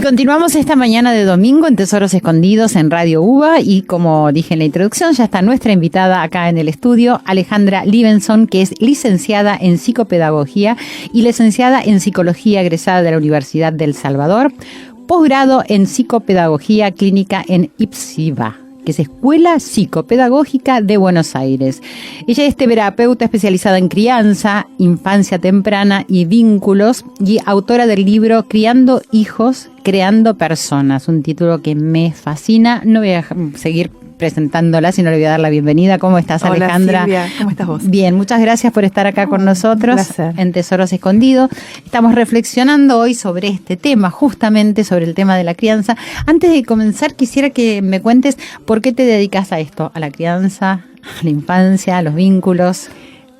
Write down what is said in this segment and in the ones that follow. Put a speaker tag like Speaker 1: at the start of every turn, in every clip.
Speaker 1: Continuamos esta mañana de domingo en Tesoros Escondidos en Radio UBA y como dije en la introducción, ya está nuestra invitada acá en el estudio, Alejandra Libenson, que es licenciada en psicopedagogía y licenciada en psicología egresada de la Universidad del Salvador, posgrado en psicopedagogía clínica en IPSIVA, que es Escuela Psicopedagógica de Buenos Aires. Ella es terapeuta especializada en crianza, infancia temprana y vínculos y autora del libro Criando Hijos, Creando Personas, un título que me fascina. No voy a seguir presentándola, sino le voy a dar la bienvenida. ¿Cómo estás,
Speaker 2: Hola,
Speaker 1: Alejandra?
Speaker 2: Silvia, ¿cómo estás vos?
Speaker 1: Bien, muchas gracias por estar acá con nosotros en Tesoros Escondidos. Estamos reflexionando hoy sobre este tema, justamente sobre el tema de la crianza. Antes de comenzar, quisiera que me cuentes por qué te dedicas a esto, a la crianza, a la infancia, a los vínculos.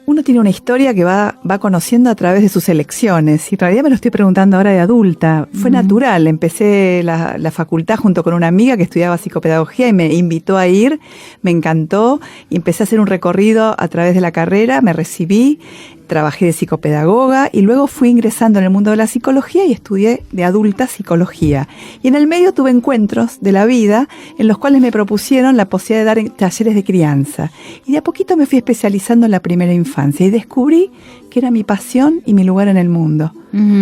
Speaker 2: Uno tiene una historia que va conociendo a través de sus elecciones, y en realidad me lo estoy preguntando ahora de adulta. Fue natural, empecé la facultad junto con una amiga que estudiaba psicopedagogía y me invitó a ir, me encantó, y empecé a hacer un recorrido a través de la carrera, me recibí, trabajé de psicopedagoga y luego fui ingresando en el mundo de la psicología y estudié de adulta psicología. Y en el medio tuve encuentros de la vida en los cuales me propusieron la posibilidad de dar talleres de crianza. Y de a poquito me fui especializando en la primera infancia y descubrí que era mi pasión y mi lugar en el mundo.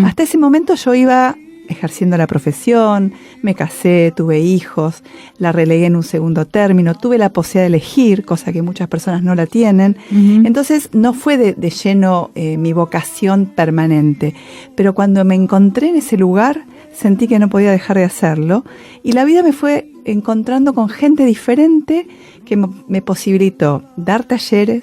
Speaker 2: Hasta ese momento yo iba ejerciendo la profesión, me casé, tuve hijos, la relegué en un segundo término, tuve la posibilidad de elegir, cosa que muchas personas no la tienen. Entonces no fue de lleno mi vocación permanente, pero cuando me encontré en ese lugar sentí que no podía dejar de hacerlo y la vida me fue encontrando con gente diferente que me posibilitó dar talleres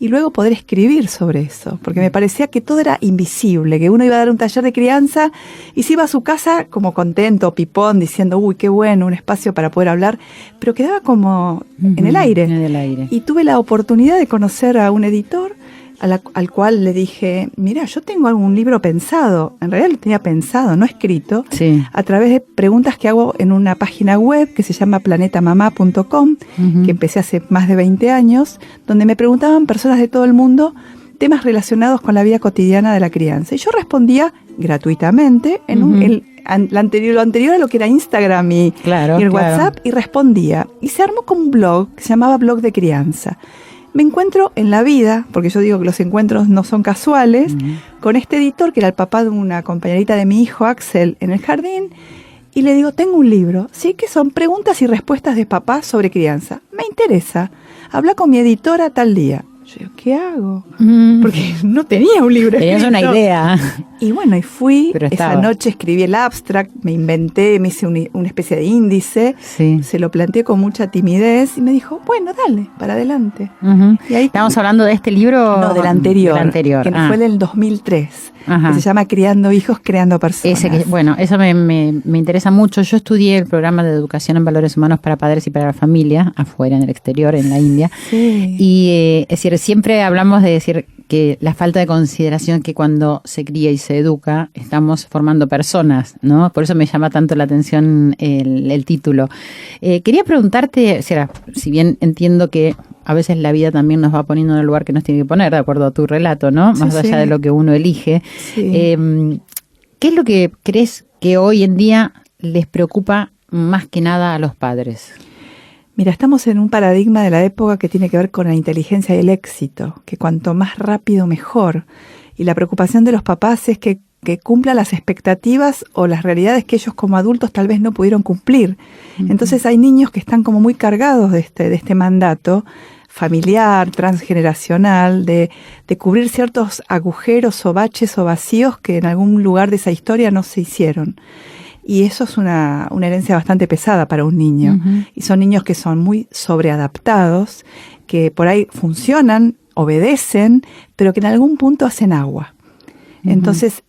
Speaker 2: y luego poder escribir sobre eso, porque me parecía que todo era invisible, que uno iba a dar un taller de crianza y se iba a su casa como contento, pipón, diciendo, uy, qué bueno, un espacio para poder hablar, pero quedaba como en el aire.
Speaker 1: En el aire.
Speaker 2: Y tuve la oportunidad de conocer a un editor al cual le dije, mira, yo tengo algún libro pensado, en realidad lo tenía pensado, no escrito,
Speaker 1: sí,
Speaker 2: a través de preguntas que hago en una página web que se llama planetamamá.com, que empecé hace más de 20 años, donde me preguntaban personas de todo el mundo temas relacionados con la vida cotidiana de la crianza. Y yo respondía gratuitamente en lo anterior a lo que era Instagram y el WhatsApp, y respondía. Y se armó como un blog que se llamaba Blog de Crianza. Me encuentro en la vida, porque yo digo que los encuentros no son casuales, con este editor que era el papá de una compañerita de mi hijo, Axel, en el jardín, y le digo, tengo un libro, ¿sí? Que son preguntas y respuestas de papás sobre crianza. Me interesa, habla con mi editora tal día. Yo digo, ¿qué hago? Porque no tenía un libro escrito.
Speaker 1: Tenías una idea.
Speaker 2: Y bueno, y fui, esa noche escribí el abstract, me inventé, me hice una especie de índice, se lo planteé con mucha timidez y me dijo, bueno, dale, para adelante. Y ahí,
Speaker 1: ¿estamos hablando de este libro?
Speaker 2: No, del anterior, que fue del 2003, que se llama Criando Hijos, Creando Personas.
Speaker 1: Eso me interesa mucho. Yo estudié el programa de educación en valores humanos para padres y para la familia, afuera, en el exterior, en la India. Y es decir, siempre hablamos de decir que la falta de consideración que cuando se cría y se educa, estamos formando personas, ¿no? Por eso me llama tanto la atención el título. Quería preguntarte, si bien entiendo que a veces la vida también nos va poniendo en el lugar que nos tiene que poner, de acuerdo a tu relato, ¿no? Más allá de lo que uno elige. ¿Qué es lo que crees que hoy en día les preocupa más que nada a los padres?
Speaker 2: Mira, estamos en un paradigma de la época que tiene que ver con la inteligencia y el éxito, que cuanto más rápido mejor. Y la preocupación de los papás es que cumplan las expectativas o las realidades que ellos como adultos tal vez no pudieron cumplir. Entonces hay niños que están como muy cargados de este mandato familiar, transgeneracional, de cubrir ciertos agujeros o baches o vacíos que en algún lugar de esa historia no se hicieron. Y eso es una herencia bastante pesada para un niño. Y son niños que son muy sobreadaptados, que por ahí funcionan, obedecen, pero que en algún punto hacen agua. Entonces,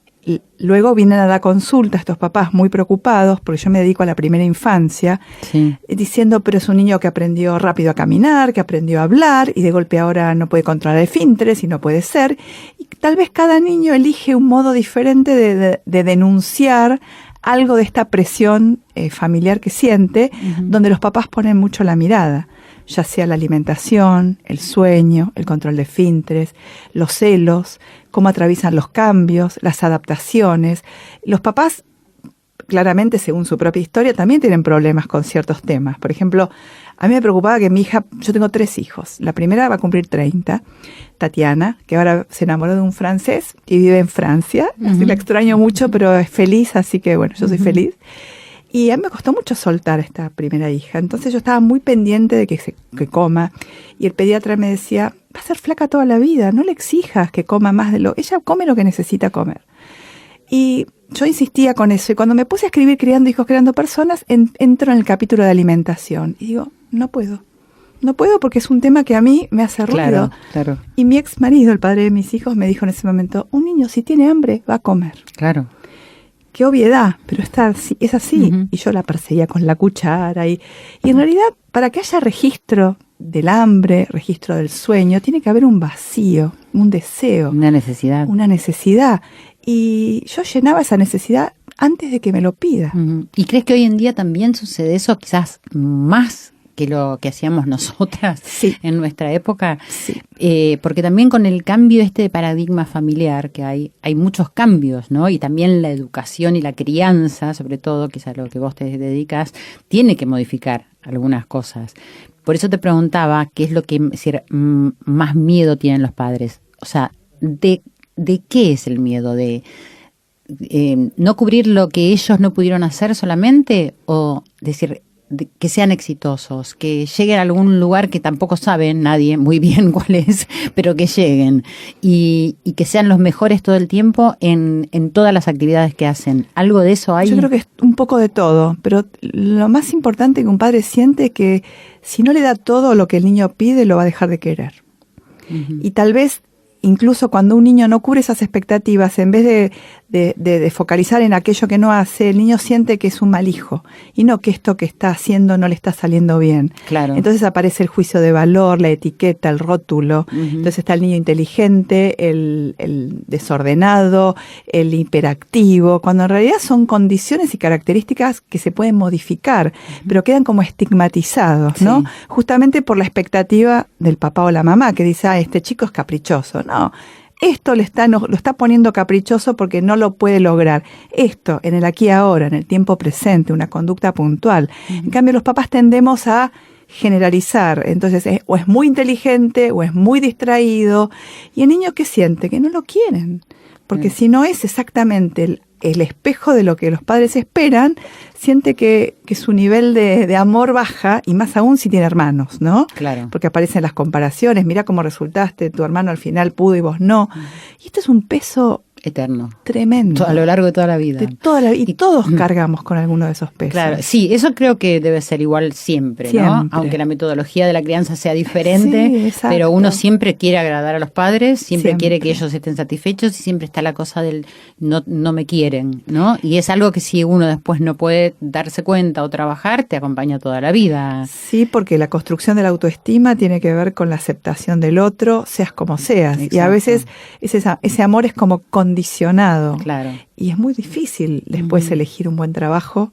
Speaker 2: luego vienen a la consulta estos papás muy preocupados, porque yo me dedico a la primera infancia, diciendo, pero es un niño que aprendió rápido a caminar, que aprendió a hablar, y de golpe ahora no puede controlar esfínteres y no puede ser. Y tal vez cada niño elige un modo diferente de denunciar algo de esta presión familiar que siente, donde los papás ponen mucho la mirada, ya sea la alimentación, el sueño, el control de esfínteres, los celos, cómo atraviesan los cambios, las adaptaciones. Los papás claramente, según su propia historia, también tienen problemas con ciertos temas. Por ejemplo, a mí me preocupaba que mi hija, yo tengo 3 hijos. La primera va a cumplir 30, Tatiana, que ahora se enamoró de un francés y vive en Francia. Así la extraño mucho, pero es feliz, así que bueno, yo soy feliz. Y a mí me costó mucho soltar a esta primera hija. Entonces yo estaba muy pendiente de que coma. Y el pediatra me decía, va a ser flaca toda la vida, no le exijas que coma más de lo... Ella come lo que necesita comer. Y yo insistía con eso. Y cuando me puse a escribir Criando hijos, creando personas, entro en el capítulo de alimentación. Y digo, no puedo. No puedo porque es un tema que a mí me hace ruido.
Speaker 1: Claro.
Speaker 2: Y mi ex marido, el padre de mis hijos, me dijo en ese momento, un niño si tiene hambre va a comer.
Speaker 1: Claro.
Speaker 2: Qué obviedad, pero es así. Y yo la perseguía con la cuchara. Y en realidad, para que haya registro del hambre, registro del sueño, tiene que haber un vacío, un deseo.
Speaker 1: Una necesidad.
Speaker 2: Una necesidad. Y yo llenaba esa necesidad antes de que me lo pida.
Speaker 1: ¿Y crees que hoy en día también sucede eso, quizás más que lo que hacíamos nosotras en nuestra época?
Speaker 2: Sí.
Speaker 1: Porque también con el cambio de paradigma familiar que hay muchos cambios, ¿no? Y también la educación y la crianza, sobre todo, que es a lo que vos te dedicas, tiene que modificar algunas cosas. Por eso te preguntaba qué es lo que más miedo tienen los padres. O sea, ¿de qué es el miedo? ¿De no cubrir lo que ellos no pudieron hacer solamente? ¿O decir que sean exitosos, que lleguen a algún lugar que tampoco sabe nadie muy bien cuál es, pero que lleguen y que sean los mejores todo el tiempo en todas las actividades que hacen? ¿Algo de eso hay?
Speaker 2: Yo creo que es un poco de todo, pero lo más importante que un padre siente es que si no le da todo lo que el niño pide, lo va a dejar de querer. Y tal vez incluso cuando un niño no cubre esas expectativas, en vez de focalizar en aquello que no hace, el niño siente que es un mal hijo y no que esto que está haciendo no le está saliendo bien.
Speaker 1: Claro.
Speaker 2: Entonces aparece el juicio de valor, la etiqueta, el rótulo. Entonces está el niño inteligente, el desordenado, el hiperactivo, cuando en realidad son condiciones y características que se pueden modificar, pero quedan como estigmatizados, ¿no? Justamente por la expectativa del papá o la mamá que dice, este chico es caprichoso. No, esto lo está poniendo caprichoso porque no lo puede lograr. Esto, en el aquí y ahora, en el tiempo presente, una conducta puntual. En cambio, los papás tendemos a generalizar. Entonces, o es muy inteligente o es muy distraído. ¿Y el niño qué siente? Que no lo quieren. Porque si no es exactamente el espejo de lo que los padres esperan, siente que su nivel de amor baja, y más aún si tiene hermanos, ¿no?
Speaker 1: Claro.
Speaker 2: Porque aparecen las comparaciones, mira cómo resultaste, tu hermano al final pudo y vos no. Y esto es un peso
Speaker 1: eterno.
Speaker 2: Tremendo.
Speaker 1: A lo largo de toda la vida.
Speaker 2: Y todos cargamos con alguno de esos pesos.
Speaker 1: Claro, sí, eso creo que debe ser igual siempre, ¿no? Aunque la metodología de la crianza sea diferente, pero uno siempre quiere agradar a los padres, siempre quiere que ellos estén satisfechos y siempre está la cosa del no me quieren, ¿no? Y es algo que si uno después no puede darse cuenta o trabajar, te acompaña toda la vida.
Speaker 2: Sí, porque la construcción de la autoestima tiene que ver con la aceptación del otro, seas como seas. Exacto. Y a veces ese amor es como condicionado.
Speaker 1: Claro.
Speaker 2: Y es muy difícil después elegir un buen trabajo,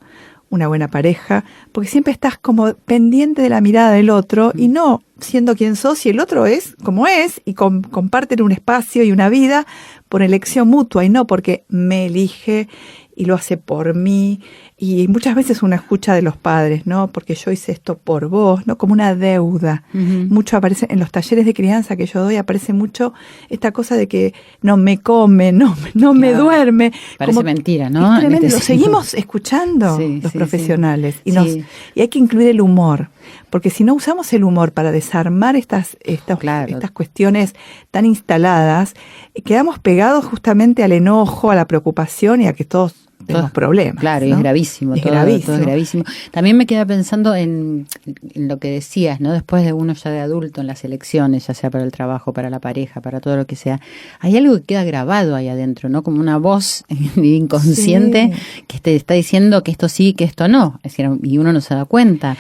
Speaker 2: una buena pareja, porque siempre estás como pendiente de la mirada del otro y no siendo quien sos, y el otro es como es y comparten un espacio y una vida por elección mutua y no porque me elige y lo hace por mí. Y muchas veces una escucha de los padres, ¿no? Porque yo hice esto por vos, ¿no? Como una deuda. Mucho aparece en los talleres de crianza que yo doy, aparece mucho esta cosa de que no me come, no me duerme.
Speaker 1: Parece como mentira, ¿no?
Speaker 2: Es tremendo. Lo seguimos escuchando los profesionales. Y hay que incluir el humor. Porque si no usamos el humor para desarmar estas cuestiones tan instaladas, quedamos pegados justamente al enojo, a la preocupación y a que todos tenemos problemas.
Speaker 1: Claro,
Speaker 2: ¿no?
Speaker 1: Es gravísimo. Todo es gravísimo. También me queda pensando en lo que decías, ¿no? Después de uno ya de adulto en las elecciones, ya sea para el trabajo, para la pareja, para todo lo que sea, hay algo que queda grabado ahí adentro, ¿no? Como una voz inconsciente que te está diciendo que esto sí, que esto no. Es decir, y uno no se da cuenta.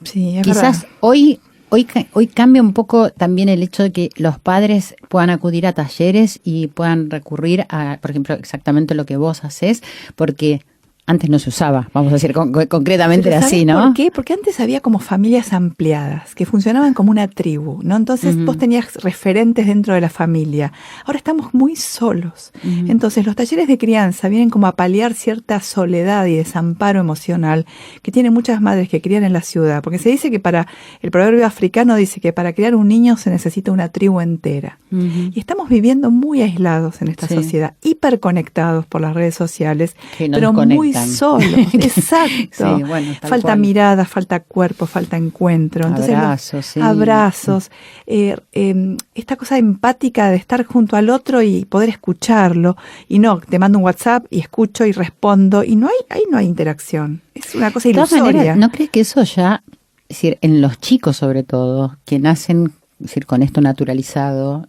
Speaker 2: Sí, es
Speaker 1: quizás
Speaker 2: verdad.
Speaker 1: Hoy cambia un poco también el hecho de que los padres puedan acudir a talleres y puedan recurrir a, por ejemplo, exactamente lo que vos hacés, porque antes no se usaba, vamos a decir concretamente era así, ¿no?
Speaker 2: ¿Por qué? Porque antes había como familias ampliadas que funcionaban como una tribu, ¿no? Entonces vos tenías referentes dentro de la familia. Ahora estamos muy solos. Entonces los talleres de crianza vienen como a paliar cierta soledad y desamparo emocional que tienen muchas madres que crían en la ciudad. Porque se dice que el proverbio africano dice que para criar un niño se necesita una tribu entera. Y estamos viviendo muy aislados en esta sociedad, hiperconectados por las redes sociales, pero muy solos. Exacto.
Speaker 1: Sí, bueno,
Speaker 2: falta mirada, falta cuerpo, falta encuentro. Entonces, abrazos, esta cosa empática de estar junto al otro y poder escucharlo. Y no, te mando un WhatsApp y escucho y respondo. Y ahí no hay interacción. Es una cosa ilusoria.
Speaker 1: De todas maneras, ¿no crees que eso ya, es decir, en los chicos sobre todo, que nacen, es decir, con esto naturalizado,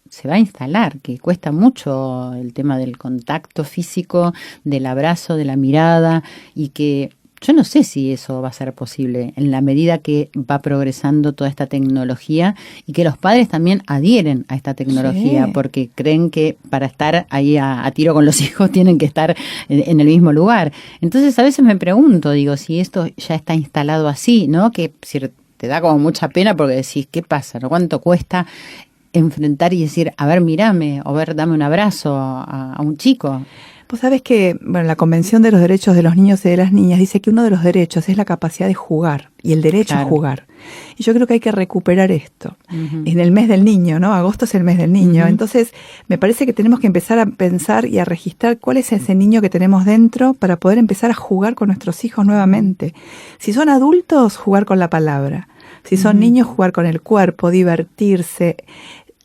Speaker 1: se va a instalar, que cuesta mucho el tema del contacto físico, del abrazo, de la mirada, y que yo no sé si eso va a ser posible en la medida que va progresando toda esta tecnología y que los padres también adhieren a esta tecnología porque creen que para estar ahí a tiro con los hijos tienen que estar en el mismo lugar. Entonces a veces me pregunto, digo, si esto ya está instalado así, ¿no? Que si te da como mucha pena porque decís, ¿qué pasa? ¿No? ¿Cuánto cuesta enfrentar y decir, a ver, mírame, o ver, dame un abrazo a un chico?
Speaker 2: Vos sabés que, la Convención de los Derechos de los Niños y de las Niñas dice que uno de los derechos es la capacidad de jugar y el derecho a jugar. Y yo creo que hay que recuperar esto. En el mes del niño, ¿no? Agosto es el mes del niño. Entonces, me parece que tenemos que empezar a pensar y a registrar cuál es ese niño que tenemos dentro para poder empezar a jugar con nuestros hijos nuevamente. Si son adultos, jugar con la palabra. Si son niños, jugar con el cuerpo, divertirse,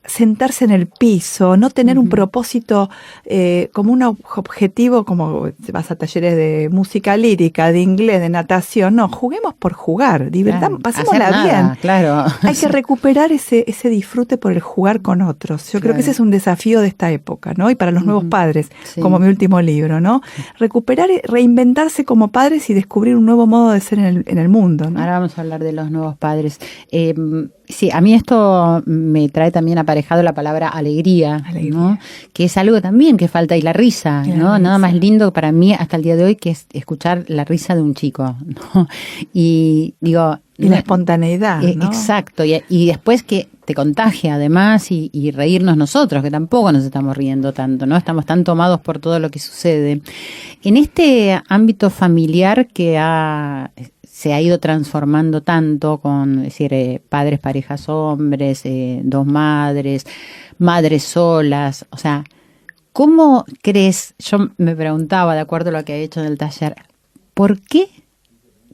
Speaker 2: sentarse en el piso, no tener un propósito como un objetivo, como vas a talleres de música lírica, de inglés, de natación. No, juguemos por jugar, pasémosla bien.
Speaker 1: Claro.
Speaker 2: Hay que recuperar ese disfrute por el jugar con otros. Yo creo que ese es un desafío de esta época, ¿no? Y para los nuevos padres, como mi último libro, ¿no? Recuperar, reinventarse como padres y descubrir un nuevo modo de ser en el mundo, ¿no?
Speaker 1: Ahora vamos a hablar de los nuevos padres. Sí, a mí esto me trae también aparejado la palabra alegría, ¿no? Que es algo también que falta, y la risa, ¿no? Nada más lindo para mí hasta el día de hoy que es escuchar la risa de un chico, ¿no? Y digo...
Speaker 2: Y la espontaneidad, ¿no?
Speaker 1: Exacto, y después que te contagia además y reírnos nosotros, que tampoco nos estamos riendo tanto, ¿no? Estamos tan tomados por todo lo que sucede. En este ámbito familiar que se ha ido transformando tanto con, es decir, padres, parejas, hombres, dos madres, madres solas, o sea, ¿cómo crees? Yo me preguntaba, de acuerdo a lo que he hecho en el taller, ¿por qué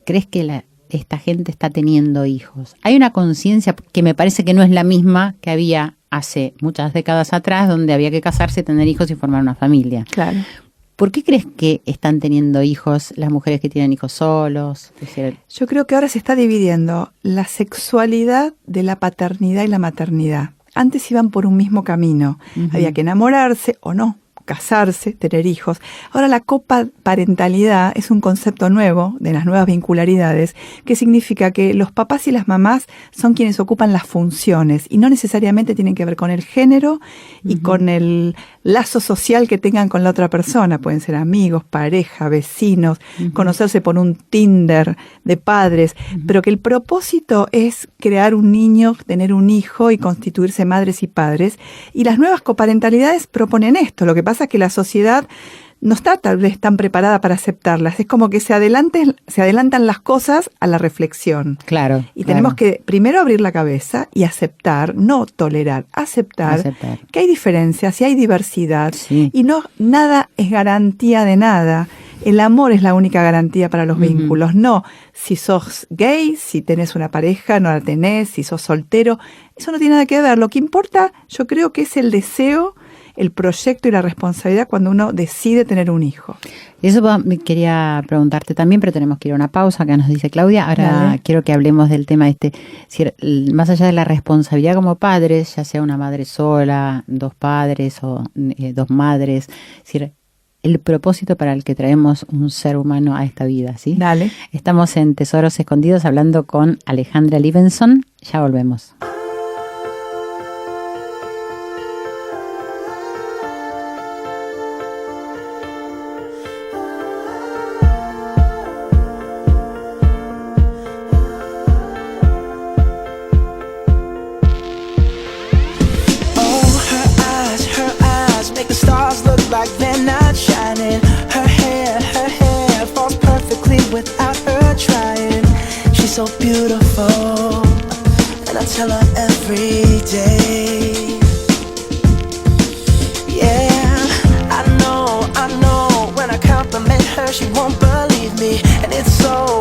Speaker 1: crees que esta gente está teniendo hijos? Hay una conciencia que me parece que no es la misma que había hace muchas décadas atrás, donde había que casarse, tener hijos y formar una familia.
Speaker 2: Claro.
Speaker 1: ¿Por qué crees que están teniendo hijos las mujeres que tienen hijos solos? Es decir,
Speaker 2: yo creo que ahora se está dividiendo la sexualidad de la paternidad y la maternidad. Antes iban por un mismo camino. Había que enamorarse o no, casarse, tener hijos. Ahora la coparentalidad es un concepto nuevo de las nuevas vincularidades que significa que los papás y las mamás son quienes ocupan las funciones y no necesariamente tienen que ver con el género y con el lazo social que tengan con la otra persona. Pueden ser amigos, pareja, vecinos, conocerse por un Tinder de padres, pero que el propósito es crear un niño, tener un hijo y constituirse madres y padres. Y las nuevas coparentalidades proponen esto. Lo que pasa es que la sociedad no está tal vez tan preparada para aceptarlas. Es como que se adelantan las cosas a la reflexión.
Speaker 1: Claro.
Speaker 2: Y tenemos que primero abrir la cabeza y aceptar, no tolerar, aceptar que hay diferencias y hay diversidad. Sí. Y nada es garantía de nada. El amor es la única garantía para los vínculos. No, si sos gay, si tenés una pareja, no la tenés, si sos soltero. Eso no tiene nada que ver. Lo que importa, yo creo que es el deseo, el proyecto y la responsabilidad cuando uno decide tener un hijo.
Speaker 1: Eso quería preguntarte también, pero tenemos que ir a una pausa, acá nos dice Claudia. Ahora quiero que hablemos del tema más allá de la responsabilidad como padres, ya sea una madre sola, dos padres o dos madres, es decir, el propósito para el que traemos un ser humano a esta vida, ¿sí?
Speaker 2: Dale.
Speaker 1: Estamos en Tesoros Escondidos hablando con Alejandra Livenson. Ya volvemos.
Speaker 3: so beautiful, and I tell her every day. Yeah, I know, when I compliment her, she won't believe me. And it's so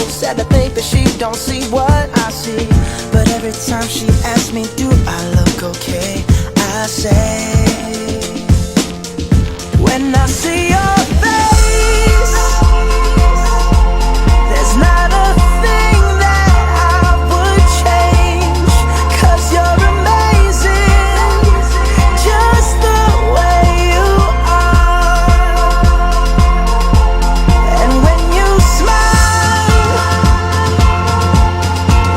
Speaker 3: sad to think that she don't see what I see. But every time she asks me, do I look okay, I say, when I see your face, there's not a thing that I would change, 'cause you're amazing, just the way you are. And when you smile,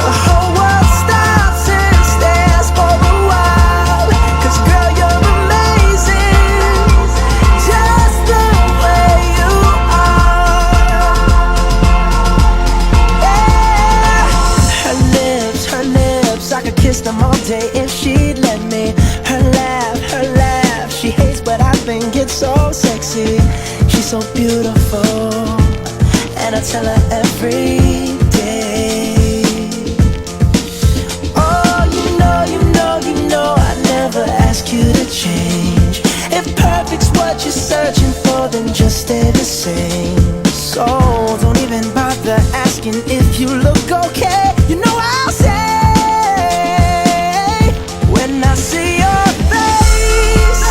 Speaker 3: the whole world stops and stares for a while, 'cause girl, you're amazing, just the way you are. Yeah. Her lips, I could kiss them all day if she'd let me. Her laugh, she hates but I think it's so sexy. She's so beautiful, and I tell her every day. Oh, you know, I never ask you to change. If perfect's what you're searching for, then just stay the same. So don't even bother asking if you look okay. You know I'll say, when I see your face,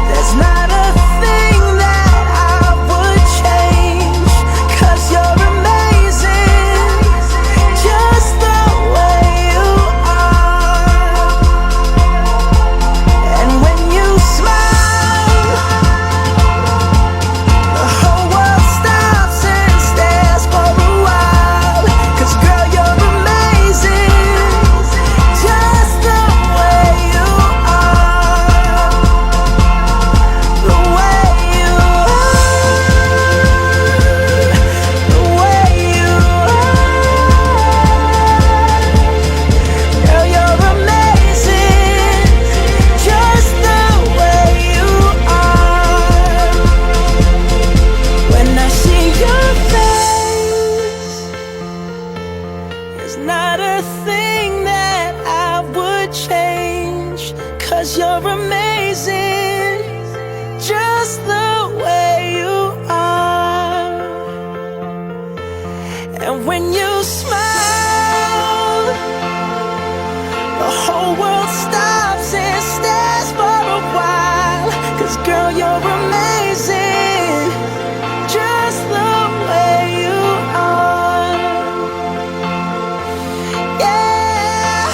Speaker 3: there's not a thing that I would change, 'cause you're amazing, just the way you are. And when you smile, the whole world stops and stares for a while, 'cause girl, you're amazing, just the way you are. The way you are, the way you are. Girl, you're amazing, just the way you are. When I see your face, there's not a thing that I would change, 'cause you're amazing, just the way you are. And when you smile, the whole world stops and stares for a while, 'cause girl, you're amazing, just the way you are. Yeah.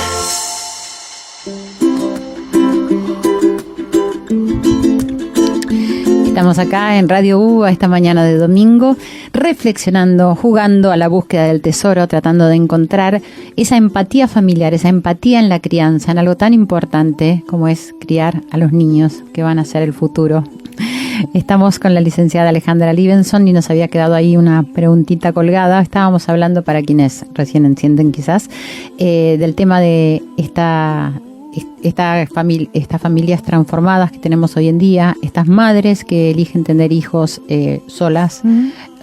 Speaker 1: Estamos acá en Radio UBA esta mañana de domingo, reflexionando, jugando a la búsqueda del tesoro, tratando de encontrar esa empatía familiar, esa empatía en la crianza, en algo tan importante como es criar a los niños que van a ser el futuro. Estamos con la licenciada Alejandra Livenson y nos había quedado ahí una preguntita colgada. Estábamos hablando, para quienes recién entienden quizás, del tema de estas familias transformadas que tenemos hoy en día, estas madres que eligen tener hijos solas,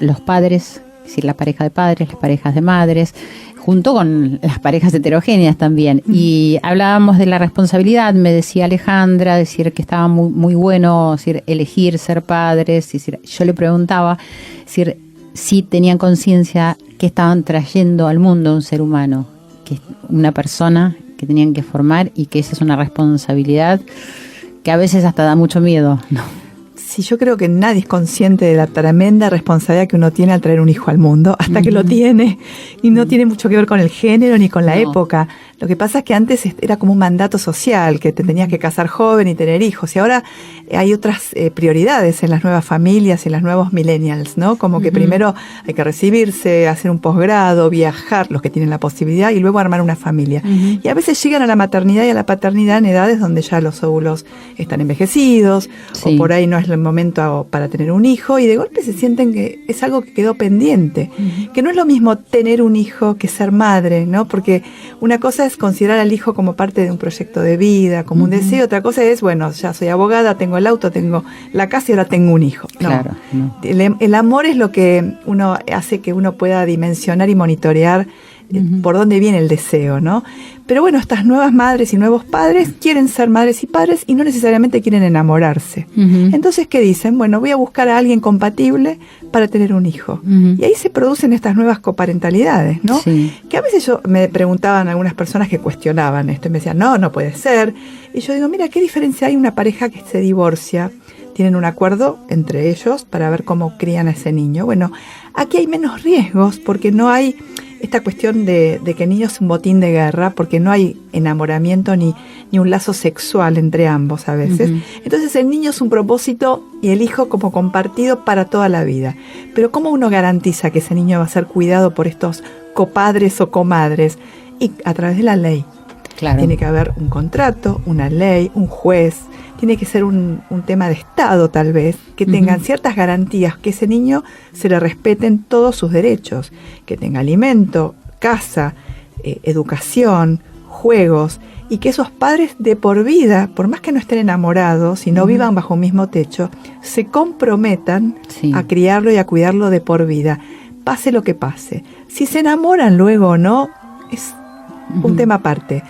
Speaker 1: los padres, es decir, la pareja de padres, las parejas de madres, junto con las parejas heterogéneas también. Y hablábamos de la responsabilidad, me decía Alejandra, decir que estaba muy, muy bueno, decir, elegir ser padres. Decir, yo le preguntaba decir, si tenían conciencia que estaban trayendo al mundo un ser humano, que es una persona que tenían que formar, y que esa es una responsabilidad que a veces hasta da mucho miedo, ¿no?
Speaker 2: Sí, yo creo que nadie es consciente de la tremenda responsabilidad que uno tiene al traer un hijo al mundo, hasta que lo tiene, y no tiene mucho que ver con el género ni con la época. Lo que pasa es que antes era como un mandato social, que te tenías que casar joven y tener hijos, y ahora hay otras prioridades en las nuevas familias, en los nuevos millennials, ¿no? Como que primero hay que recibirse, hacer un posgrado, viajar, los que tienen la posibilidad, y luego armar una familia. Y a veces llegan a la maternidad y a la paternidad en edades donde ya los óvulos están envejecidos, o por ahí no es el momento para tener un hijo, y de golpe se sienten que es algo que quedó pendiente, que no es lo mismo tener un hijo que ser madre, ¿no? Porque una cosa es considerar al hijo como parte de un proyecto de vida, como un deseo. Otra cosa es, bueno, ya soy abogada, tengo el auto, tengo la casa y ahora tengo un hijo. No.
Speaker 1: Claro, no.
Speaker 2: El amor es lo que uno hace que uno pueda dimensionar y monitorear por dónde viene el deseo, ¿no? Pero bueno, estas nuevas madres y nuevos padres quieren ser madres y padres y no necesariamente quieren enamorarse. Entonces, ¿qué dicen? Bueno, voy a buscar a alguien compatible para tener un hijo. Y ahí se producen estas nuevas coparentalidades, ¿no?
Speaker 1: Sí.
Speaker 2: Que a veces me preguntaban algunas personas que cuestionaban esto y me decían, no puede ser. Y yo digo, mira, ¿qué diferencia hay una pareja que se divorcia? Tienen un acuerdo entre ellos para ver cómo crían a ese niño. Bueno, aquí hay menos riesgos porque no hay esta cuestión de que el niño es un botín de guerra, porque no hay enamoramiento ni un lazo sexual entre ambos a veces. Entonces el niño es un propósito y el hijo como compartido para toda la vida. Pero ¿cómo uno garantiza que ese niño va a ser cuidado por estos copadres o comadres? Y a través de la ley.
Speaker 1: Claro.
Speaker 2: Tiene que haber un contrato, una ley, un juez. Tiene que ser un tema de Estado, tal vez, que tengan ciertas garantías, que ese niño se le respeten todos sus derechos, que tenga alimento, casa, educación, juegos, y que esos padres de por vida, por más que no estén enamorados y no vivan bajo un mismo techo, se comprometan a criarlo y a cuidarlo de por vida, pase lo que pase. Si se enamoran luego o no, es un tema aparte.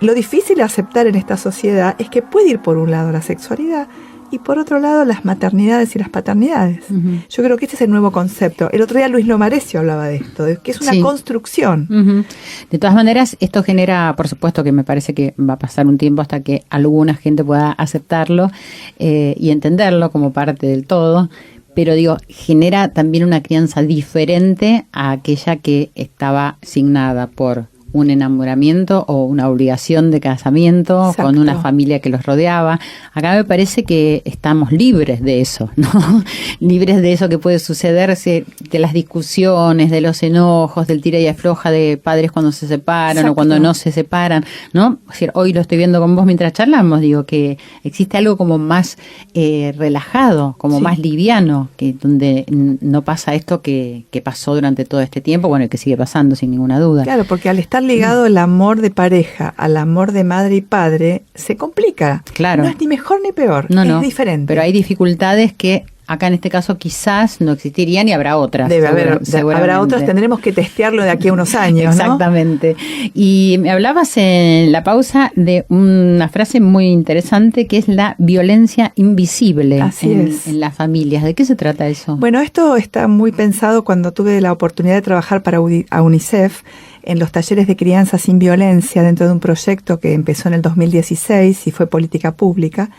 Speaker 2: Lo difícil de aceptar en esta sociedad es que puede ir por un lado la sexualidad y por otro lado las maternidades y las paternidades. Yo creo que este es el nuevo concepto. El otro día Luis Lomarecio hablaba de esto, de que es una construcción.
Speaker 1: De todas maneras, esto genera, por supuesto que me parece que va a pasar un tiempo hasta que alguna gente pueda aceptarlo y entenderlo como parte del todo. Pero digo, genera también una crianza diferente a aquella que estaba signada por un enamoramiento o una obligación de casamiento. Exacto. Con una familia que los rodeaba. Acá me parece que estamos libres de eso, ¿no? Libres de eso que puede sucederse, de las discusiones, de los enojos, del tira y afloja de padres cuando se separan. Exacto. O cuando no se separan, ¿no? Es decir, hoy lo estoy viendo con vos mientras charlamos, digo que existe algo como más relajado, como más liviano, que donde no pasa esto que pasó durante todo este tiempo, bueno, y que sigue pasando sin ninguna duda.
Speaker 2: Claro, porque al estar ligado el amor de pareja al amor de madre y padre, se complica.
Speaker 1: Claro.
Speaker 2: No es ni mejor ni peor, es diferente.
Speaker 1: Pero hay dificultades que acá en este caso quizás no existirían y habrá otras.
Speaker 2: Habrá otras, tendremos que testearlo de aquí a unos años, ¿no?
Speaker 1: Exactamente. Y me hablabas en la pausa de una frase muy interesante que es la violencia invisible en las familias. ¿De qué se trata eso?
Speaker 2: Bueno, esto está muy pensado cuando tuve la oportunidad de trabajar para UNICEF en los talleres de crianza sin violencia dentro de un proyecto que empezó en el 2016 y fue política pública,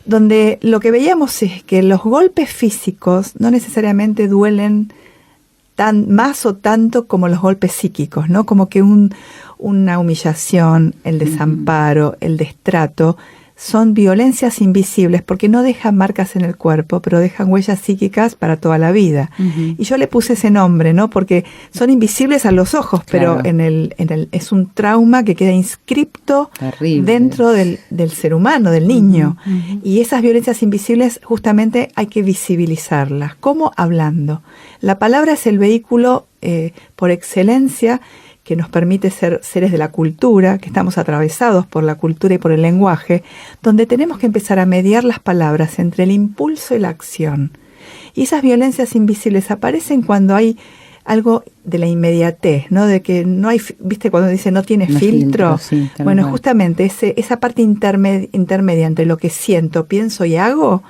Speaker 2: donde lo que veíamos es que los golpes físicos no necesariamente duelen más o tanto como los golpes psíquicos, ¿no? Como que una humillación, el desamparo, el destrato, son violencias invisibles porque no dejan marcas en el cuerpo, pero dejan huellas psíquicas para toda la vida. Y yo le puse ese nombre, ¿no? Porque son invisibles a los ojos, pero es un trauma que queda inscripto dentro del ser humano, del niño. Y esas violencias invisibles justamente hay que visibilizarlas. ¿Cómo? Hablando. La palabra es el vehículo por excelencia que nos permite ser seres de la cultura, que estamos atravesados por la cultura y por el lenguaje, donde tenemos que empezar a mediar las palabras entre el impulso y la acción. Y esas violencias invisibles aparecen cuando hay algo de la inmediatez, ¿no? De que no hay, ¿viste? Cuando dice no tiene filtro. Sí, bueno, justamente esa parte intermedia entre lo que siento, pienso y hago,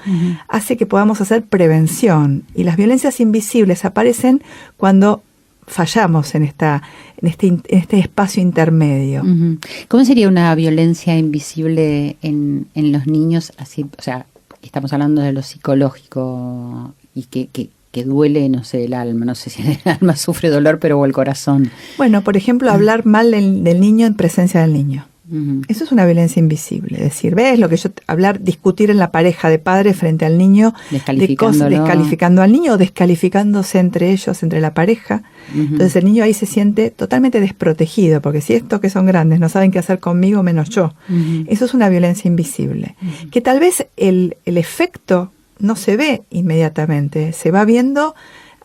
Speaker 2: hace que podamos hacer prevención. Y las violencias invisibles aparecen cuando fallamos en este espacio intermedio.
Speaker 1: ¿Cómo sería una violencia invisible en los niños? Así, o sea, estamos hablando de lo psicológico y que duele, no sé, el alma. No sé si el alma sufre dolor, pero o el corazón.
Speaker 2: Bueno, por ejemplo, hablar mal del niño en presencia del niño. Eso es una violencia invisible. Es decir, ¿ves lo que discutir en la pareja de padre frente al niño, descalificando al niño o descalificándose entre ellos, entre la pareja? Entonces el niño ahí se siente totalmente desprotegido, porque si estos que son grandes no saben qué hacer conmigo, menos yo. Eso es una violencia invisible. Que tal vez el efecto no se ve inmediatamente, se va viendo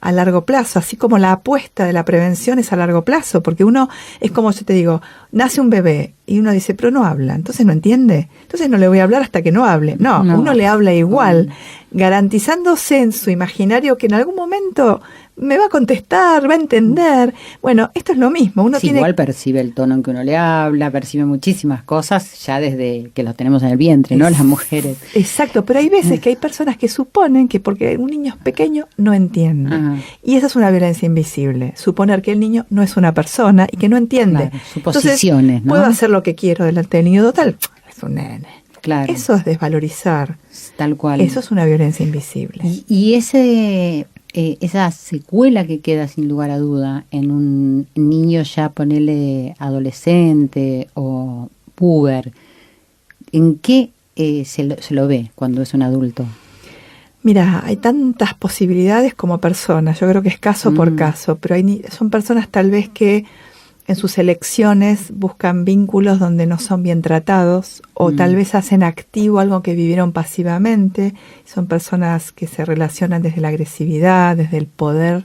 Speaker 2: a largo plazo, así como la apuesta de la prevención es a largo plazo, porque uno, es como yo te digo, nace un bebé y uno dice, pero no habla, entonces no entiende, entonces no le voy a hablar hasta que no hable. No, uno le habla igual, garantizándose en su imaginario que en algún momento me va a contestar, va a entender. Bueno, esto es lo mismo. Uno tiene...
Speaker 1: Igual percibe el tono en que uno le habla, percibe muchísimas cosas ya desde que los tenemos en el vientre, ¿no? Las mujeres.
Speaker 2: Exacto, pero hay veces que hay personas que suponen que porque un niño es pequeño no entiende.
Speaker 1: Ajá.
Speaker 2: Y esa es una violencia invisible. Suponer que el niño no es una persona y que no entiende.
Speaker 1: Claro, suposiciones,
Speaker 2: entonces,
Speaker 1: ¿no?
Speaker 2: puedo hacer lo que quiero delante del niño, total, es un nene.
Speaker 1: Claro.
Speaker 2: Eso es desvalorizar.
Speaker 1: Tal cual.
Speaker 2: Eso es una violencia invisible.
Speaker 1: Y esa secuela que queda sin lugar a duda en un niño ya ponele adolescente o puber, ¿en qué se lo ve cuando es un adulto?
Speaker 2: Mira, hay tantas posibilidades como personas. Yo creo que es caso por caso, pero son personas tal vez que en sus elecciones buscan vínculos donde no son bien tratados o tal vez hacen activo algo que vivieron pasivamente. Son personas que se relacionan desde la agresividad, desde el poder,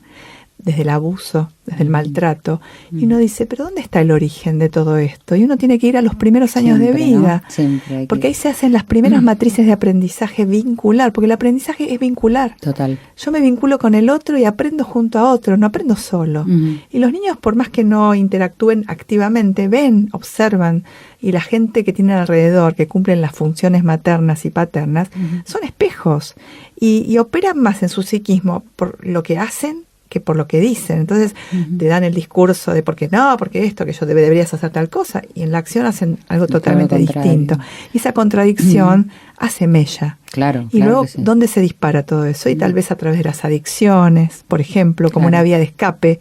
Speaker 2: desde el abuso, desde el maltrato. Y uno dice, ¿pero dónde está el origen de todo esto? Y uno tiene que ir a los primeros años de vida.
Speaker 1: ¿No? Siempre
Speaker 2: porque ahí se hacen las primeras matrices de aprendizaje vincular, porque el aprendizaje es vincular.
Speaker 1: Total.
Speaker 2: Yo me vinculo con el otro y aprendo junto a otro, no aprendo solo. Y los niños, por más que no interactúen activamente, ven, observan, y la gente que tienen alrededor, que cumplen las funciones maternas y paternas, son espejos y operan más en su psiquismo por lo que hacen que por lo que dicen. Entonces te dan el discurso de porque esto, que yo deberías hacer tal cosa, y en la acción hacen algo totalmente distinto. Y esa contradicción hace mella.
Speaker 1: Claro.
Speaker 2: Y luego, ¿dónde se dispara todo eso? Y tal vez a través de las adicciones, por ejemplo, como una vía de escape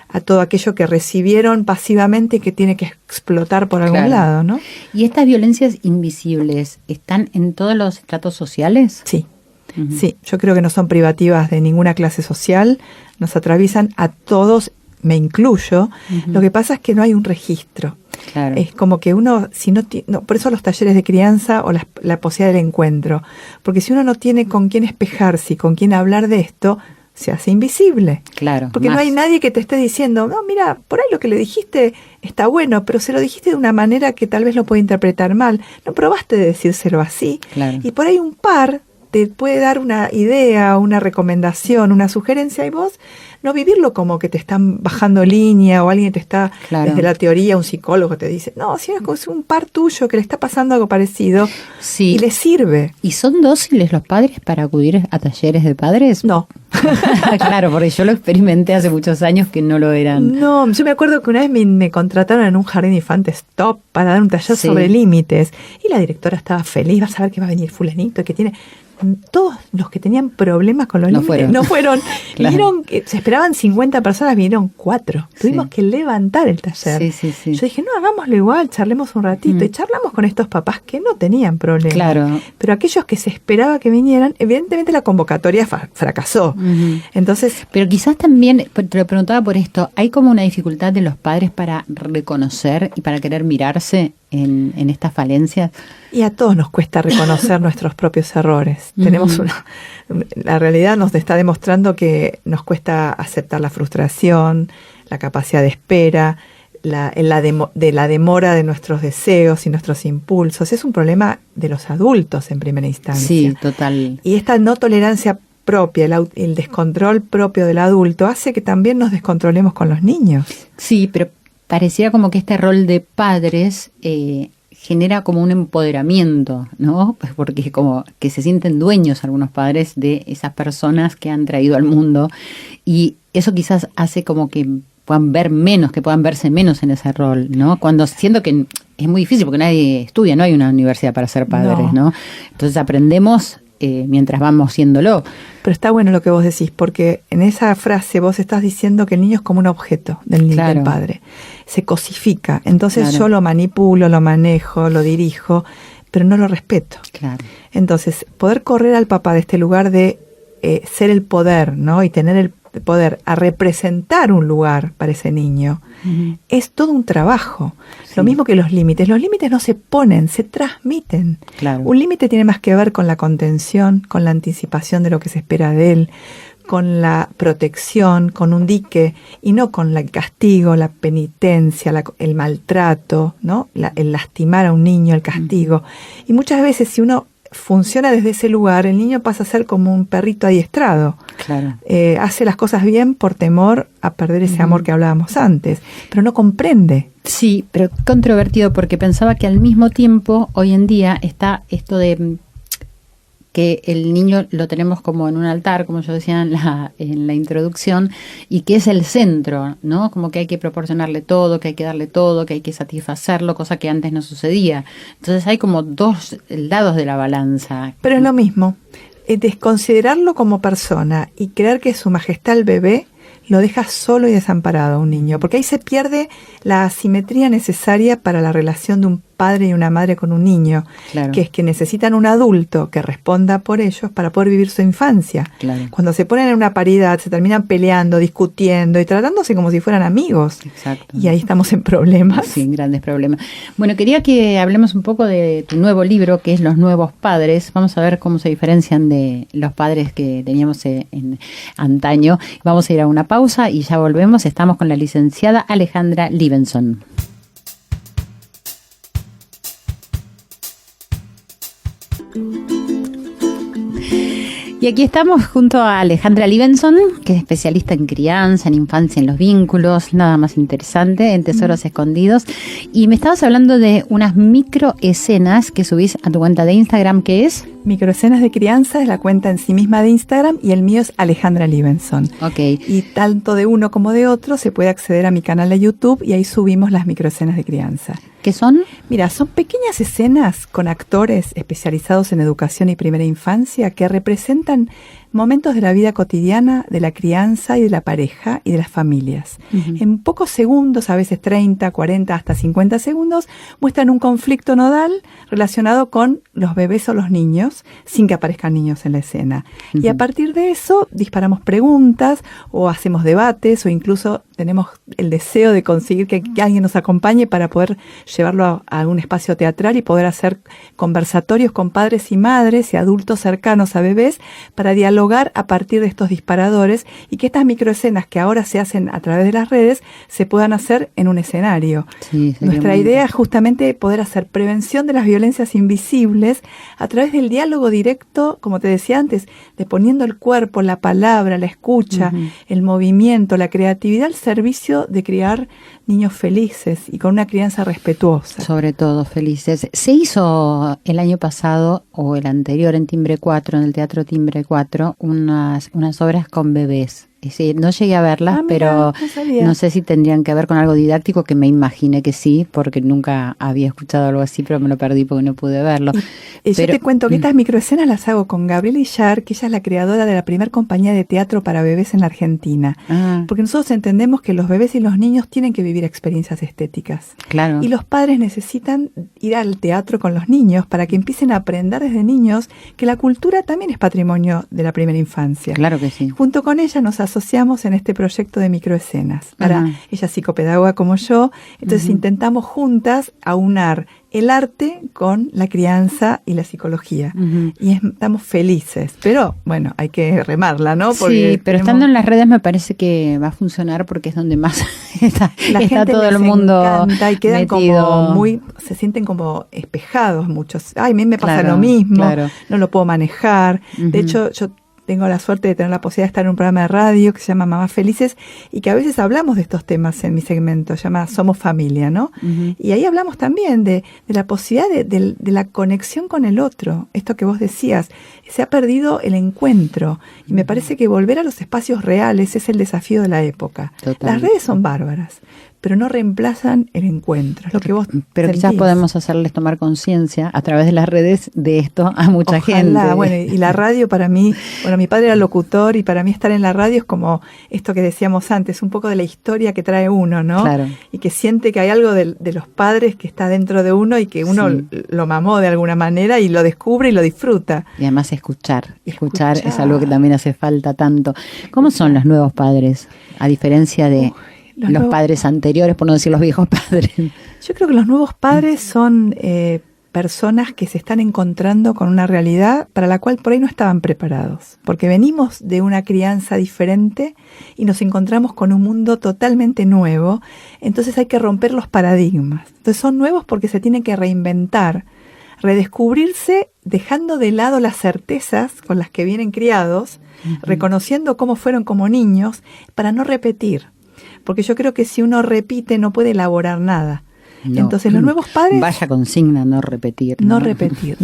Speaker 2: a todo aquello que recibieron pasivamente y que tiene que explotar por algún lado, ¿no?
Speaker 1: ¿Y estas violencias invisibles están en todos los estratos sociales?
Speaker 2: Sí. Sí, yo creo que no son privativas de ninguna clase social, nos atraviesan a todos, me incluyo. Lo que pasa es que no hay un registro.
Speaker 1: Claro.
Speaker 2: Es como que uno, si no, por eso los talleres de crianza o la posibilidad del encuentro, porque si uno no tiene con quién espejarse y con quién hablar de esto, se hace invisible.
Speaker 1: Claro.
Speaker 2: Porque no hay nadie que te esté diciendo, no, mira, por ahí lo que le dijiste está bueno, pero se lo dijiste de una manera que tal vez lo puede interpretar mal. No probaste de decírselo así.
Speaker 1: Claro.
Speaker 2: Y por ahí un par te puede dar una idea, una recomendación, una sugerencia, y vos no vivirlo como que te están bajando línea o alguien te está, desde la teoría, un psicólogo te dice, no, si es un par tuyo que le está pasando algo parecido, y le sirve.
Speaker 1: ¿Y son dóciles los padres para acudir a talleres de padres?
Speaker 2: No.
Speaker 1: Claro, porque yo lo experimenté hace muchos años que no lo eran.
Speaker 2: No, yo me acuerdo que una vez me contrataron en un jardín de infantes top para dar un taller sobre límites, y la directora estaba feliz, vas a ver que va a venir fulanito, que tiene... Todos los que tenían problemas con los límites no fueron.
Speaker 1: Claro.
Speaker 2: Vinieron, se esperaban 50 personas, vinieron 4. Tuvimos que levantar el taller.
Speaker 1: Sí.
Speaker 2: Yo dije, no, hagámoslo igual, charlemos un ratito. Y charlamos con estos papás que no tenían problemas.
Speaker 1: Claro.
Speaker 2: Pero aquellos que se esperaba que vinieran, evidentemente la convocatoria fracasó. Entonces,
Speaker 1: pero quizás también, te lo preguntaba por esto, hay como una dificultad de los padres para reconocer y para querer mirarse en estas falencias.
Speaker 2: Y a todos nos cuesta reconocer nuestros propios errores. Tenemos la realidad nos está demostrando que nos cuesta aceptar la frustración, la capacidad de espera, la demora de nuestros deseos y nuestros impulsos. Es un problema de los adultos en primera instancia.
Speaker 1: Sí, total.
Speaker 2: Y esta no tolerancia propia, el descontrol propio del adulto hace que también nos descontrolemos con los niños.
Speaker 1: Sí, pero pareciera como que este rol de padres genera como un empoderamiento, ¿no? Pues porque como que se sienten dueños algunos padres de esas personas que han traído al mundo, y eso quizás hace como que puedan ver menos, que puedan verse menos en ese rol, ¿no? Cuando siento que es muy difícil porque nadie estudia, no hay una universidad para ser padres, ¿no? Entonces aprendemos mientras vamos siéndolo.
Speaker 2: Pero está bueno lo que vos decís, porque en esa frase vos estás diciendo que el niño es como un objeto del padre. Se cosifica. Entonces yo lo manipulo, lo manejo, lo dirijo, pero no lo respeto.
Speaker 1: Claro.
Speaker 2: Entonces, poder correr al papá de este lugar de ser el poder, ¿no? Y tener el poder a representar un lugar para ese niño, es todo un trabajo. Lo mismo que los límites. Los límites no se ponen, se transmiten.
Speaker 1: Claro.
Speaker 2: Un límite tiene más que ver con la contención, con la anticipación de lo que se espera de él, con la protección, con un dique, y no con el castigo, la penitencia, el maltrato, ¿no? El lastimar a un niño, el castigo. Y muchas veces si uno funciona desde ese lugar, el niño pasa a ser como un perrito adiestrado.
Speaker 1: Claro.
Speaker 2: Hace las cosas bien por temor a perder ese amor que hablábamos antes, pero no comprende.
Speaker 1: Sí, pero controvertido, porque pensaba que al mismo tiempo hoy en día está esto de que el niño lo tenemos como en un altar, como yo decía en la introducción, y que es el centro, ¿no? Como que hay que proporcionarle todo, que hay que darle todo, que hay que satisfacerlo, cosa que antes no sucedía. Entonces hay como dos lados de la balanza.
Speaker 2: Pero es lo mismo, desconsiderarlo como persona y creer que es su majestad el bebé lo deja solo y desamparado a un niño, porque ahí se pierde la asimetría necesaria para la relación de un padre y una madre con un niño,
Speaker 1: claro,
Speaker 2: que es que necesitan un adulto que responda por ellos para poder vivir su infancia.
Speaker 1: Claro.
Speaker 2: Cuando se ponen en una paridad, se terminan peleando, discutiendo y tratándose como si fueran amigos.
Speaker 1: Exacto.
Speaker 2: Y ahí estamos en problemas.
Speaker 1: Sí, grandes problemas. Bueno, quería que hablemos un poco de tu nuevo libro, que es Los Nuevos Padres. Vamos a ver cómo se diferencian de los padres que teníamos en antaño. Vamos a ir a una pausa y ya volvemos. Estamos con la licenciada Alejandra Livenson. Y aquí estamos junto a Alejandra Livenson, que es especialista en crianza, en infancia, en los vínculos, nada más interesante, en tesoros escondidos. Y me estabas hablando de unas microescenas que subís a tu cuenta de Instagram, ¿qué es?
Speaker 2: Microescenas de crianza es la cuenta en sí misma de Instagram y el mío es Alejandra Livenson.
Speaker 1: Ok.
Speaker 2: Y tanto de uno como de otro se puede acceder a mi canal de YouTube y ahí subimos las microescenas de crianza.
Speaker 1: ¿Qué son?
Speaker 2: Mira, son pequeñas escenas con actores especializados en educación y primera infancia que representan momentos de la vida cotidiana, de la crianza y de la pareja y de las familias.
Speaker 1: Uh-huh.
Speaker 2: En pocos segundos, a veces 30, 40, hasta 50 segundos, muestran un conflicto nodal relacionado con los bebés o los niños, sin que aparezcan niños en la escena. Uh-huh. Y a partir de eso disparamos preguntas o hacemos debates o incluso tenemos el deseo de conseguir que alguien nos acompañe para poder llevarlo a algún espacio teatral y poder hacer conversatorios con padres y madres y adultos cercanos a bebés para dialogar a partir de estos disparadores y que estas microescenas que ahora se hacen a través de las redes se puedan hacer en un escenario.
Speaker 1: Sí,
Speaker 2: nuestra idea es justamente poder hacer prevención de las violencias invisibles a través del diálogo directo, como te decía antes, de poniendo el cuerpo, la palabra, la escucha, uh-huh, el movimiento, la creatividad al servicio de criar niños felices y con una crianza respetuosa.
Speaker 1: Sobre todo felices. Se hizo el año pasado o el anterior en Timbre 4, en el Teatro Timbre 4, unas obras con bebés. Sí, no llegué a verlas, pero no sé si tendrían que ver con algo didáctico, que me imaginé que sí, porque nunca había escuchado algo así, pero me lo perdí porque no pude verlo.
Speaker 2: Yo te cuento que estas microescenas las hago con Gabriela Illar, que ella es la creadora de la primera compañía de teatro para bebés en la Argentina. Porque nosotros entendemos que los bebés y los niños tienen que vivir experiencias estéticas.
Speaker 1: Claro.
Speaker 2: Y los padres necesitan ir al teatro con los niños para que empiecen a aprender desde niños que la cultura también es patrimonio de la primera infancia.
Speaker 1: Claro que sí.
Speaker 2: Junto con ella nos asociamos en este proyecto de microescenas. Ella es psicopedagoga como yo, entonces intentamos juntas aunar el arte con la crianza y la psicología. Y estamos felices, pero bueno, hay que remarla, ¿no? Porque
Speaker 1: sí, pero estando en las redes me parece que va a funcionar porque es donde más está todo el mundo
Speaker 2: encanta y quedan
Speaker 1: metido.
Speaker 2: Como se sienten como espejados muchos. Ay, a mí me pasa lo mismo, no lo puedo manejar. De hecho, yo tengo la suerte de tener la posibilidad de estar en un programa de radio que se llama Mamás Felices y que a veces hablamos de estos temas en mi segmento, se llama Somos Familia, ¿no? Y ahí hablamos también de la posibilidad de la conexión con el otro. Esto que vos decías, se ha perdido el encuentro y me parece que volver a los espacios reales es el desafío de la época.
Speaker 1: Totalmente.
Speaker 2: Las redes son bárbaras, pero no reemplazan el encuentro. Es lo que vos
Speaker 1: Pero
Speaker 2: sentís.
Speaker 1: quizás podemos hacerles tomar conciencia a través de las redes de esto a mucha
Speaker 2: Ojalá,
Speaker 1: gente.
Speaker 2: Bueno, y la radio para mí, mi padre era locutor y para mí estar en la radio es como esto que decíamos antes, un poco de la historia que trae uno, ¿no?
Speaker 1: Claro.
Speaker 2: Y que siente que hay algo de los padres que está dentro de uno y que uno lo mamó de alguna manera y lo descubre y lo disfruta.
Speaker 1: Y además escuchar es algo que también hace falta tanto. ¿Cómo son los nuevos padres? A diferencia de los padres anteriores, por no decir los viejos padres.
Speaker 2: Yo creo que los nuevos padres son personas que se están encontrando con una realidad para la cual por ahí no estaban preparados, porque venimos de una crianza diferente y nos encontramos con un mundo totalmente nuevo, entonces hay que romper los paradigmas. Entonces son nuevos porque se tienen que reinventar, redescubrirse, dejando de lado las certezas con las que vienen criados, reconociendo cómo fueron como niños, para no repetir. Porque yo creo que si uno repite no puede elaborar nada. No. Entonces los nuevos padres...
Speaker 1: Vaya consigna, no repetir.
Speaker 2: No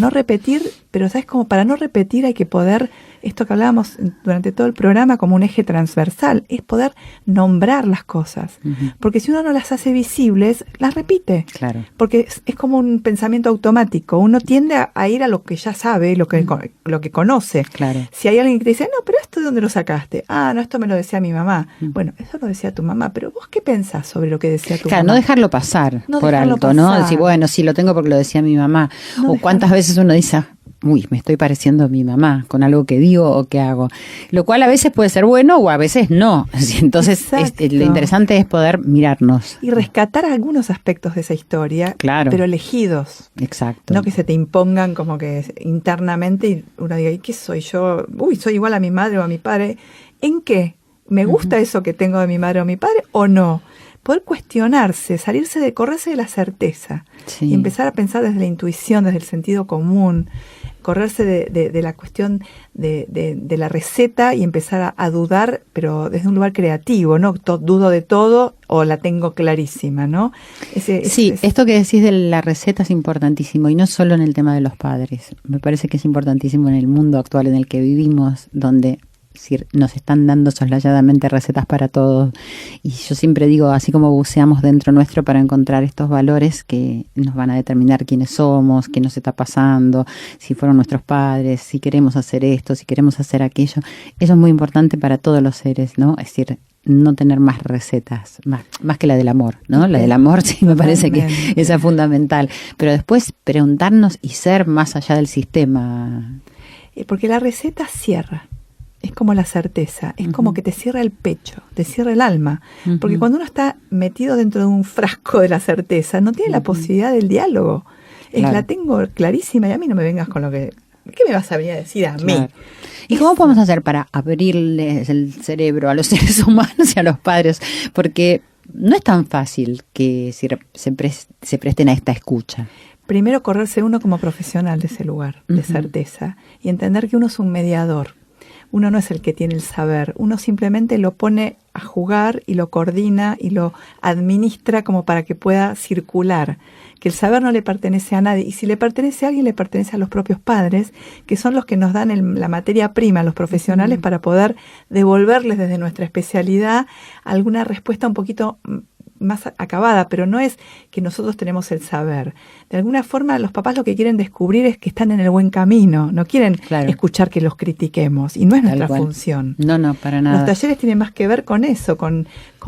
Speaker 2: repetir, pero ¿sabes? Como para no repetir hay que poder, esto que hablábamos durante todo el programa como un eje transversal, es poder nombrar las cosas. Porque si uno no las hace visibles, las repite.
Speaker 1: Claro.
Speaker 2: Porque es como un pensamiento automático. Uno tiende a ir a lo que ya sabe, lo que conoce.
Speaker 1: Claro.
Speaker 2: Si hay alguien que te dice, no, pero ¿esto de dónde lo sacaste? Ah, no, esto me lo decía mi mamá. Bueno, eso lo decía tu mamá, pero ¿vos qué pensás sobre lo que decía tu mamá?
Speaker 1: No dejarlo pasar.
Speaker 2: No
Speaker 1: por
Speaker 2: dejarlo
Speaker 1: alto,
Speaker 2: pasar.
Speaker 1: ¿no? Decir, bueno, sí, lo tengo porque lo decía mi mamá.
Speaker 2: No
Speaker 1: o cuántas veces uno dice, uy, me estoy pareciendo a mi mamá con algo que digo o que hago. Lo cual a veces puede ser bueno o a veces no. Entonces, lo interesante es poder mirarnos.
Speaker 2: Y rescatar algunos aspectos de esa historia,
Speaker 1: claro,
Speaker 2: pero elegidos.
Speaker 1: Exacto.
Speaker 2: No que se te impongan como que internamente y uno diga, ¿y qué soy yo? Uy, soy igual a mi madre o a mi padre. ¿En qué? ¿Me gusta eso que tengo de mi madre o mi padre o no? Poder cuestionarse, correrse de la certeza,
Speaker 1: sí,
Speaker 2: y empezar a pensar desde la intuición, desde el sentido común, correrse de la cuestión de la receta y empezar a dudar, pero desde un lugar creativo, ¿no? Dudo de todo o la tengo clarísima, ¿no?
Speaker 1: Esto que decís de la receta es importantísimo, y no solo en el tema de los padres. Me parece que es importantísimo en el mundo actual en el que vivimos, donde nos están dando soslayadamente recetas para todo, y yo siempre digo, así como buceamos dentro nuestro para encontrar estos valores que nos van a determinar quiénes somos, qué nos está pasando, si fueron nuestros padres, si queremos hacer esto, si queremos hacer aquello, eso es muy importante para todos los seres, ¿no? Es decir, no tener más recetas, más que la del amor, ¿no? Okay. La del amor sí me parece que esa es fundamental, pero después preguntarnos y ser más allá del sistema.
Speaker 2: Porque la receta cierra. Es como la certeza, es como que te cierra el pecho, te cierra el alma. Porque cuando uno está metido dentro de un frasco de la certeza, no tiene la posibilidad del diálogo.
Speaker 1: Claro.
Speaker 2: La tengo clarísima y a mí no me vengas con lo que... ¿Qué me vas a venir a decir a mí?
Speaker 1: Claro. ¿Y cómo podemos hacer para abrirles el cerebro a los seres humanos y a los padres? Porque no es tan fácil que se presten a esta escucha.
Speaker 2: Primero, correrse uno como profesional de ese lugar de certeza y entender que uno es un mediador. Uno no es el que tiene el saber, uno simplemente lo pone a jugar y lo coordina y lo administra como para que pueda circular. Que el saber no le pertenece a nadie, y si le pertenece a alguien, le pertenece a los propios padres, que son los que nos dan la materia prima, los profesionales, para poder devolverles desde nuestra especialidad alguna respuesta un poquito más acabada, pero no es que nosotros tenemos el saber. De alguna forma los papás lo que quieren descubrir es que están en el buen camino, no quieren escuchar que los critiquemos, y no es nuestra función.
Speaker 1: No, para nada.
Speaker 2: Los talleres tienen más que ver con eso, con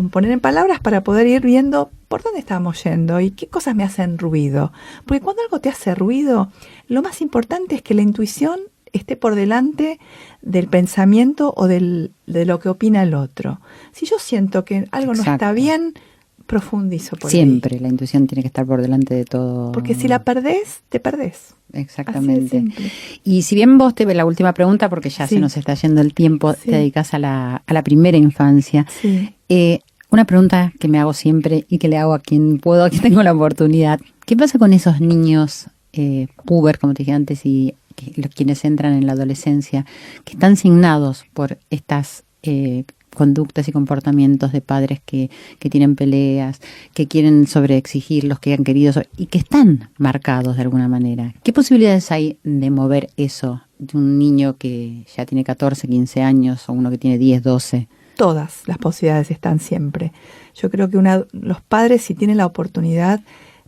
Speaker 2: poner en palabras para poder ir viendo por dónde estamos yendo y qué cosas me hacen ruido. Porque cuando algo te hace ruido, lo más importante es que la intuición esté por delante del pensamiento o de lo que opina el otro. Si yo siento que algo no está bien, profundizo por
Speaker 1: siempre
Speaker 2: ahí.
Speaker 1: La intuición tiene que estar por delante de todo.
Speaker 2: Porque si la perdés, te perdés.
Speaker 1: Exactamente. Y si bien vos la última pregunta, porque ya se nos está yendo el tiempo, te dedicas a la primera infancia.
Speaker 2: Sí.
Speaker 1: Una pregunta que me hago siempre y que le hago a quien puedo, a quien tengo la oportunidad. ¿Qué pasa con esos niños puber, como te dije antes, y quienes entran en la adolescencia, que están signados por estas conductas y comportamientos de padres que tienen peleas, que quieren sobreexigir los que han querido y que están marcados de alguna manera? ¿Qué posibilidades hay de mover eso de un niño que ya tiene 14, 15 años o uno que tiene 10, 12?
Speaker 2: Todas las posibilidades están siempre. Yo creo que los padres, si tienen la oportunidad,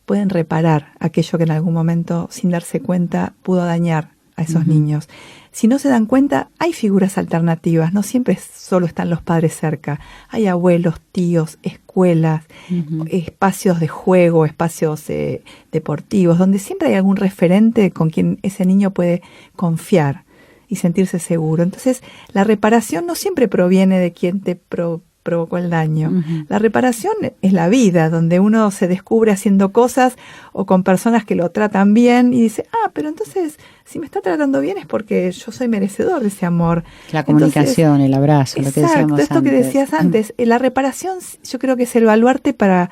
Speaker 2: pueden reparar aquello que en algún momento, sin darse cuenta, pudo dañar a esos niños. Si no se dan cuenta, hay figuras alternativas, no siempre solo están los padres cerca. Hay abuelos, tíos, escuelas, espacios de juego, espacios deportivos, donde siempre hay algún referente con quien ese niño puede confiar y sentirse seguro. Entonces, la reparación no siempre proviene de quien te provocó el daño. La reparación es la vida, donde uno se descubre haciendo cosas o con personas que lo tratan bien y dice, pero entonces si me está tratando bien es porque yo soy merecedor de ese amor.
Speaker 1: La comunicación, entonces, el abrazo, lo que decíamos
Speaker 2: esto
Speaker 1: antes.
Speaker 2: Que decías antes. La reparación yo creo que es el baluarte para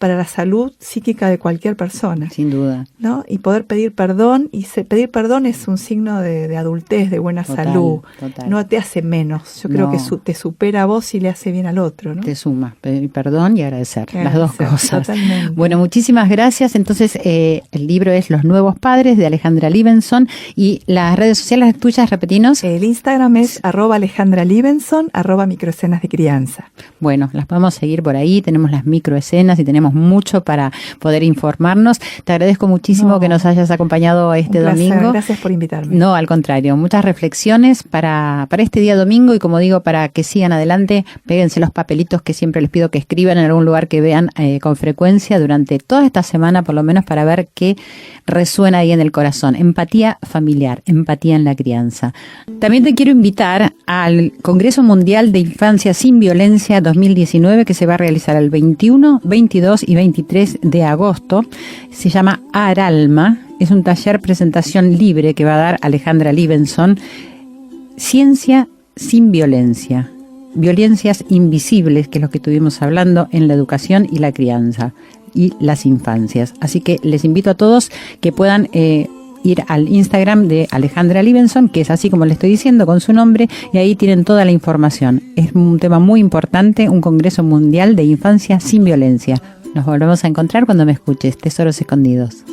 Speaker 2: la salud psíquica de cualquier persona.
Speaker 1: Sin duda.
Speaker 2: ¿No? Y poder pedir perdón, y pedir perdón es un signo de adultez, de buena salud.
Speaker 1: Total.
Speaker 2: No te hace menos. Yo creo que te supera a vos y le hace bien al otro, ¿no?
Speaker 1: Te suma, pedir perdón y agradecer, las dos cosas.
Speaker 2: Totalmente.
Speaker 1: Bueno, muchísimas gracias. Entonces, el libro es Los Nuevos Padres, de Alejandra Libenson, y las redes sociales tuyas, repetinos.
Speaker 2: El Instagram es @AlejandraLibenson, @microescenas de crianza.
Speaker 1: Bueno, las podemos seguir por ahí, tenemos las microescenas y tenemos mucho para poder informarnos. Te agradezco muchísimo que nos hayas acompañado este domingo.
Speaker 2: Gracias por invitarme.
Speaker 1: No, al contrario, muchas reflexiones para este día domingo, y como digo, para que sigan adelante, péguense los papelitos que siempre les pido que escriban en algún lugar que vean con frecuencia durante toda esta semana, por lo menos, para ver qué resuena ahí en el corazón. Empatía familiar, empatía en la crianza. También te quiero invitar al Congreso Mundial de Infancia Sin Violencia 2019, que se va a realizar el 21, 22 y 23 de agosto. Se llama ARALMA. Es un taller presentación libre que va a dar Alejandra Libenson. Ciencia sin violencia. Violencias invisibles, que es lo que estuvimos hablando en la educación y la crianza y las infancias. Así que les invito a todos que puedan ir al Instagram de Alejandra Libenson, que es así como le estoy diciendo, con su nombre, y ahí tienen toda la información. Es un tema muy importante, un Congreso Mundial de Infancia sin Violencia. Nos volvemos a encontrar cuando me escuches, Tesoros Escondidos.